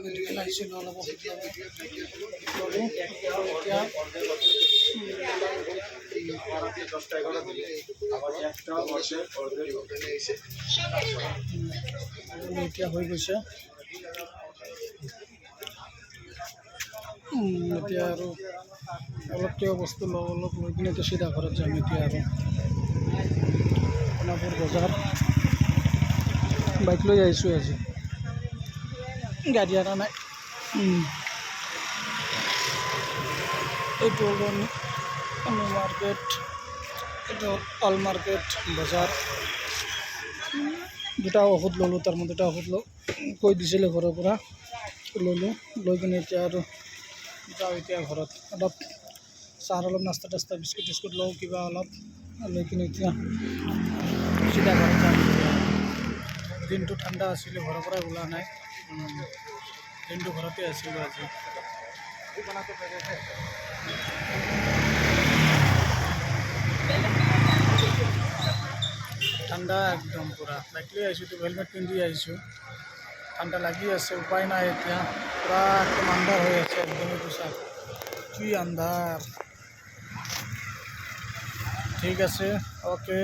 medical আহিছিল অলপ এতিয়া হৈ গৈছে এতিয়া আৰু অলপ কিবা বস্তু অলপ লৈ কিনে এতিয়া চিধা ঘৰত যাম এতিয়া আৰু সোণাপুৰ বজাৰ বাইক লৈ আহিছোঁ আজি গাড়ী অনা নাই এইটো হ'ল নিউ মাৰ্কেট এইটো অল মাৰ্কেট বজাৰ দুটা ঔষধ ল'লোঁ তাৰ মই দুটা ঔষধ কৈ দিছিলে ঘৰৰ পৰা ল'লোঁ লৈ কিনে এতিয়া আৰু যাওঁ এতিয়া ঘৰত অলপ চাহ অলপ নাস্তা টাস্তা বিস্কুট টিস্কুট লওঁ কিবা অলপ লৈ কিনে এতিয়া চিধা ঘৰত যাওঁ দিনটো ঠাণ্ডা আছিলে ঘৰৰ পৰা ওলোৱা নাই দিনটো ঘৰতে আছিলোঁ আজি ঠাণ্ডা একদম পূৰা বাইক লৈ আহিছোঁ তো হেলমেট পিন্ধি আহিছোঁ ঠাণ্ডা লাগি আছে উপায় নাই এতিয়া পূৰা একদম আন্ধাৰ হৈ আছে একদমেই কৈছা কি আন্ধাৰ ঠিক আছে অ'কে